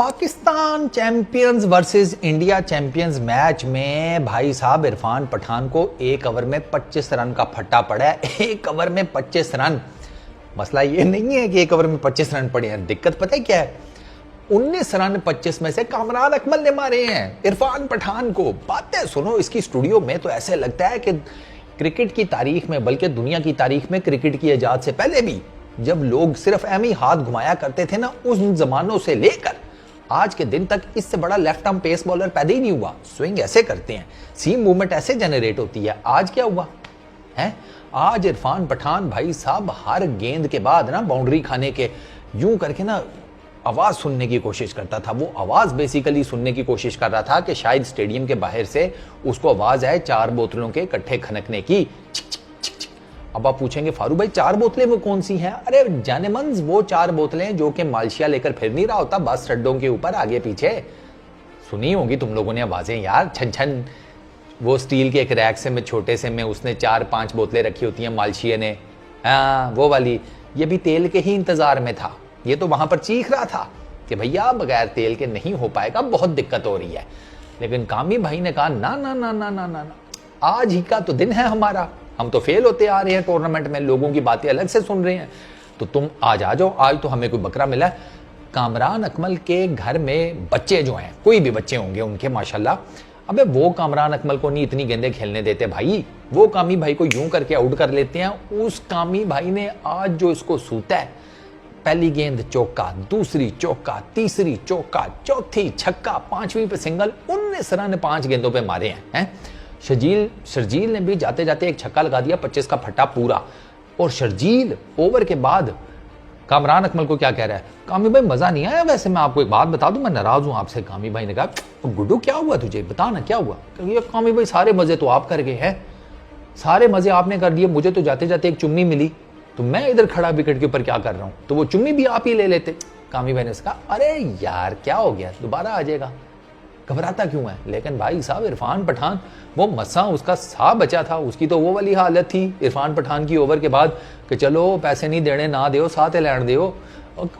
Pakistan champions versus India champions match में भाई साहब इरफान पठान को एक ओवर में 25 रन का फट्टा पड़ा है। एक ओवर में 25 रन। मसला ये नहीं है कि एक ओवर में 25 रन पड़े हैं, दिक्कत पता है क्या है, 19 रन 25 में से कामरान अकमल ने मारे हैं इरफान पठान को। बातें सुनो इसकी स्टूडियो में तो ऐसे लगता है कि क्रिकेट की तारीख में, बल्कि दुनिया की तारीख में क्रिकेट की इजाद से पहले भी जब लोग सिर्फ एम ही हाथ घुमाया करते थे ना, उन जमानों से लेकर आज के दिन तक इससे बड़ा लेफ्ट आर्म पेस बॉलर पैदा ही नहीं हुआ। स्विंग ऐसे करते हैं, सीम मूवमेंट ऐसे जनरेट होती है। आज क्या हुआ है, आज इरफान पठान भाई साहब हर गेंद के बाद ना बाउंड्री खाने के यूं करके ना आवाज सुनने की कोशिश करता था। वो आवाज बेसिकली सुनने की कोशिश कर रहा था कि शायद स्टेडियम के बाहर से उसको आवाज आए 4 बोतलों के इकट्ठे खनकने की। अब आप पूछेंगे फारूक भाई 4 बोतलें वो कौन सी हैं? अरे जानेमंद वो 4 बोतलें जो कि मालशिया लेकर फिर नहीं रहा होता बस अड्डों के ऊपर आगे पीछे। सुनी होगी तुम लोगों ने आवाजें यार, छन छन। वो स्टील के एक रैक से में छोटे से में उसने 4-5 बोतलें रखी होती हैं मालशिया ने, हाँ वो वाली। ये भी तेल के ही इंतजार में था, ये तो वहां पर चीख रहा था कि भैया बगैर तेल के नहीं हो पाएगा, बहुत दिक्कत हो रही है। लेकिन कामी भाई ने कहा ना ना ना ना ना ना, आज ही का तो दिन है हमारा, हम तो फेल होते आ रहे हैं टूर्नामेंट में, लोगों की बातें अलग से सुन रहे हैं, तो तुम आज आ जाओ, आज तो हमें कोई बकरा मिला है। कामरान अकमल के घर में बच्चे जो हैं, कोई भी बच्चे होंगे उनके माशाल्लाह, अबे वो कामरान अकमल को नहीं इतनी गेंदें खेलने देते भाई, वो कामी भाई को यूं करके आउट कर लेते हैं। उस कामी भाई ने आज जो इसको सूता है, पहली गेंद चौका, दूसरी चौका, तीसरी चौका, चौथी छक्का, 5वीं पे सिंगल, 19 रन 5 गेंदों पे मारे हैं। शर्जील ने भी जाते जाते एक छक्का लगा दिया, 25 का फट्टा पूरा। और शर्जील ओवर के बाद कामरान अकमल को क्या कह रहा है, कामी भाई मजा नहीं आया, वैसे मैं आपको एक बात बता दूं, मैं नाराज हूं आपसे। कामी भाई ने कहा गुड्डू क्या हुआ तुझे, बता ना क्या हुआ। क्योंकि कामी भाई सारे मजे तो आप कर गए हैं, सारे मजे आपने कर दिए, मुझे तो जाते जाते एक चुम्मी मिली, तो मैं इधर खड़ा विकेट के ऊपर क्या कर रहा हूं, तो वो चुम्मी भी आप ही ले लेते। कामी भाई ने कहा अरे यार क्या हो गया, दोबारा आ जाएगा, घबराता क्यों है। लेकिन भाई साहब इरफान पठान, वो मसा उसका सा बचा था, उसकी तो वो वाली हालत थी इरफान पठान की ओवर के बाद कि चलो पैसे नहीं देने ना दो, साथ लैंड दो,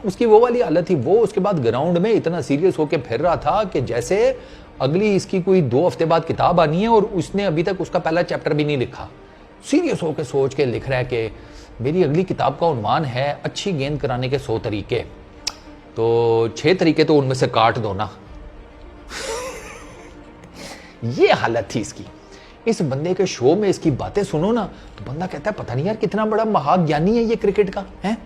उसकी वो वाली हालत थी। वो उसके बाद ग्राउंड में इतना सीरियस होकर फिर रहा था कि जैसे अगली इसकी कोई 2 हफ्ते बाद किताब आनी है और उसने अभी तक उसका पहला चैप्टर भी नहीं लिखा। सीरियस होकर सोच के लिख रहा है कि मेरी अगली किताब का उन्वान है अच्छी गेंद कराने के 100 तरीके, तो 6 तरीके तो उनमें से काट दो ना। ये हालत थी इसकी। इस बंदे के शो में इसकी बातें सुनो ना तो बंदा कहता है पता नहीं यार कितना बड़ा महाज्ञानी है ये क्रिकेट का है।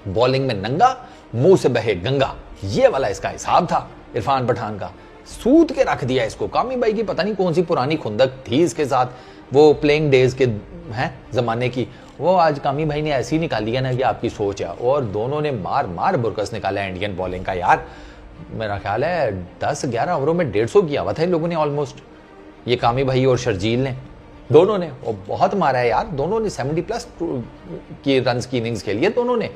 बॉलिंग में नंगा, मुंह से बहे गंगा, ये वाला इसका हिसाब था इरफान पठान का। सूद के रख दिया इसको। कामी भाई की पता नहीं कौन सी पुरानी खुंदक थी इसके साथ, वो प्लेइंग डेज के हैं जमाने की, वो आज कामी भाई ने ऐसी निकाली है ना कि आपकी सोच है। और दोनों ने मार मार बुरकस निकाला है इंडियन बॉलिंग का यार। मेरा ख्याल है 10-11 ओवरों में 150 किया हुआ था इन लोगों ने ऑलमोस्ट, ये कामी भाई और शर्जील ने, दोनों ने। और बहुत मारा है यार दोनों ने, 70+ की रन्स की इनिंग्स खेली है दोनों ने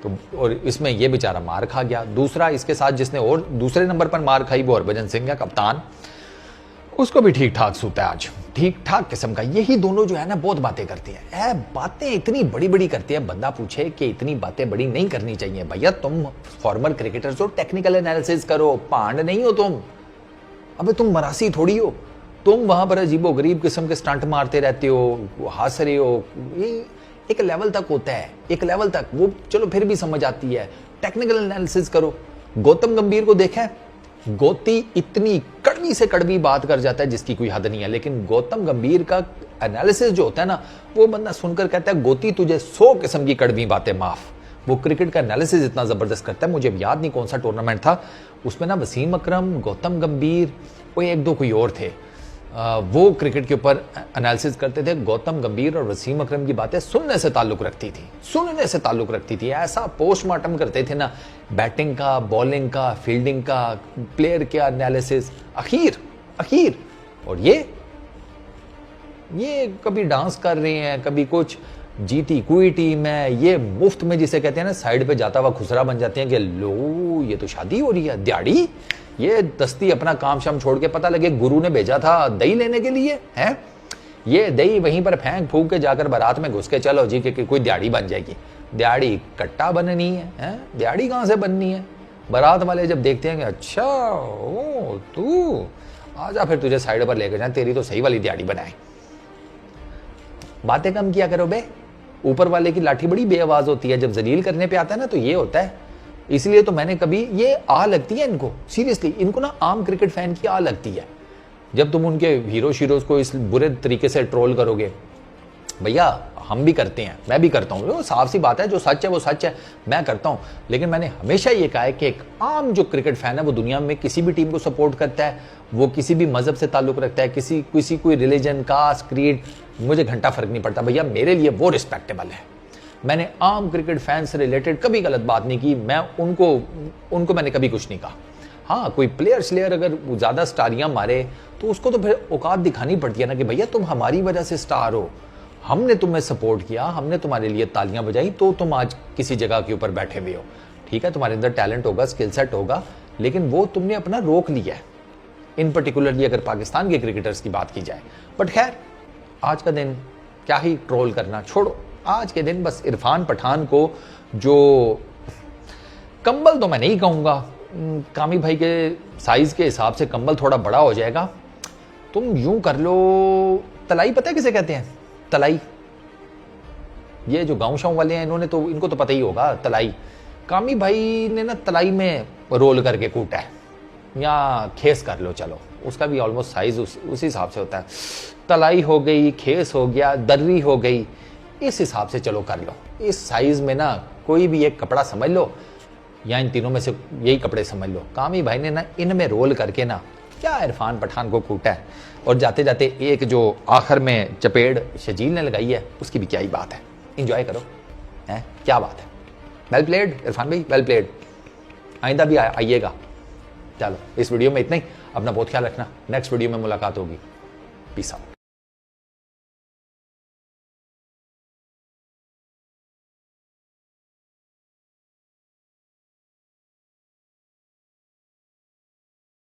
तो। और इसमें ये बेचारा मार खा गया। दूसरा इसके साथ जिसने और दूसरे नंबर पर मार खाई वो हरभजन सिंह का कप्तान, उसको भी ठीक ठाक सूता है आज, ठीक ठाक किस्म का। यही दोनों जो है ना बहुत बातें करते हैं, बातें इतनी बड़ी बड़ी करते हैं, बंदा पूछे कि इतनी बातें बड़ी नहीं करनी चाहिए भैया, तुम फॉर्मर क्रिकेटर्स हो, टेक्निकल एनालिसिस करो, पांड नहीं हो तुम। अबे तुम मरासी थोड़ी हो, तुम वहां पर अजीबो गरीब किस्म के स्टंट मारते रहते हो, हंस रहे हो। ये एक लेवल तक होता है, एक लेवल तक वो चलो फिर भी समझ आती है, टेक्निकल एनालिसिस करो। गौतम गंभीर को देखा है, गोती इतनी कड़वी से कड़वी बात कर जाता है जिसकी कोई हद नहीं है, लेकिन गौतम गंभीर का एनालिसिस जो होता है ना, वो बंदा सुनकर कहता है गोती तुझे 100 किस्म की कड़वी बातें माफ। वो क्रिकेट का एनालिसिस इतना जबरदस्त करता है। मुझे याद नहीं कौन सा टूर्नामेंट था, उसमें ना वसीम अकरम, गौतम गंभीर, कोई 1-2 कोई और थे, वो क्रिकेट के ऊपर एनालिसिस करते थे। गौतम गंभीर और वसीम अकरम की बातें सुनने से ताल्लुक रखती थी, सुनने से ताल्लुक रखती थी। ऐसा पोस्टमार्टम करते थे ना, बैटिंग का, बॉलिंग का, फील्डिंग का, प्लेयर का एनालिसिस, अखीर। और ये कभी डांस कर रहे हैं, कभी कुछ जीती कोई टीम है, ये मुफ्त में जिसे कहते हैं ना साइड पे जाता हुआ खुसरा बन जाते हैं कि लो ये तो शादी हो रही है, दिहाड़ी, ये दस्ती अपना काम शाम छोड़ के, पता लगे गुरु ने भेजा था दही लेने के लिए है, ये दही वहीं पर फेंक फूक के जाकर बारात में घुस के चलो जी कि कोई दिहाड़ी बन जाएगी। दिहाड़ी कट्टा बननी है, दिहाड़ी कहां से बननी है? बारात वाले जब देखते हैं कि अच्छा ओ तू आजा, फिर तुझे साइड पर लेकर जाए, तेरी तो सही वाली दिहाड़ी बनाए। बातें कम किया करो बे, ऊपर वाले की लाठी बड़ी बेआवाज होती है, जब जलील करने पे आता है ना तो ये होता है। इसलिए तो मैंने कभी, ये आ लगती है इनको, सीरियसली इनको ना आम क्रिकेट फैन की आ लगती है। जब तुम उनके हीरो शीरोज को इस बुरे तरीके से ट्रोल करोगे, भैया हम भी करते हैं, मैं भी करता हूँ, साफ सी बात है, जो सच है वो सच है, मैं करता हूँ। लेकिन मैंने हमेशा ये कहा है कि एक आम जो क्रिकेट फैन है वो दुनिया में किसी भी टीम को सपोर्ट करता है, वो किसी भी मजहब से ताल्लुक रखता है, किसी कोई रिलीजन, कास्ट, क्रीड, मुझे घंटा फर्क नहीं पड़ता भैया, मेरे लिए वो रिस्पेक्टेबल है। मैंने आम क्रिकेट फैन से रिलेटेड कभी गलत बात नहीं की, मैं उनको मैंने कभी कुछ नहीं कहा। हाँ, कोई प्लेयर अगर ज़्यादा स्टारियाँ मारे तो उसको तो फिर औकात दिखानी पड़ती है ना कि भैया तुम हमारी वजह से स्टार हो, हमने तुम्हें सपोर्ट किया, हमने तुम्हारे लिए तालियां बजाई, तो तुम आज किसी जगह के ऊपर बैठे हुए हो। ठीक है, तुम्हारे अंदर टैलेंट होगा, स्किल सेट होगा, लेकिन वो तुमने अपना रोक लिया है, इन पर्टिकुलरली अगर पाकिस्तान के क्रिकेटर्स की बात की जाए। बट खैर, आज का दिन क्या ही ट्रोल करना, छोड़ो। आज के दिन बस इरफान पठान को, जो कंबल तो मैं नहीं कहूँगा, कामी भाई के साइज के हिसाब से कंबल थोड़ा बड़ा हो जाएगा, तुम यूं कर लो, तलाई पता है किसे कहते हैं? तलाई। ये जो गाँव शाँव वाले हैं, इनको तो पता ही होगा तलाई। कामी भाई ने ना तलाई में रोल करके कूटा है, या खेस कर लो, चलो उसका भी ऑलमोस्ट साइज उसी हिसाब से होता है। तलाई हो गई, खेस हो गया, दर्री हो गई, इस हिसाब से चलो कर लो। इस साइज में ना कोई भी एक कपड़ा समझ लो, या इन तीनों में से यही कपड़े समझ लो। कामी भाई ने ना इनमें रोल करके ना क्या इरफान पठान को कूटा है, और जाते जाते एक जो आखिर में चपेड़ शजील ने लगाई है, उसकी भी क्या ही बात है। इंजॉय करो, हैं, क्या बात है। वेल प्लेड इरफान भाई, वेल प्लेड। आइंदा भी आइएगा। चलो, इस वीडियो में इतना ही। अपना बहुत ख्याल रखना, नेक्स्ट वीडियो में मुलाकात होगी। Peace out.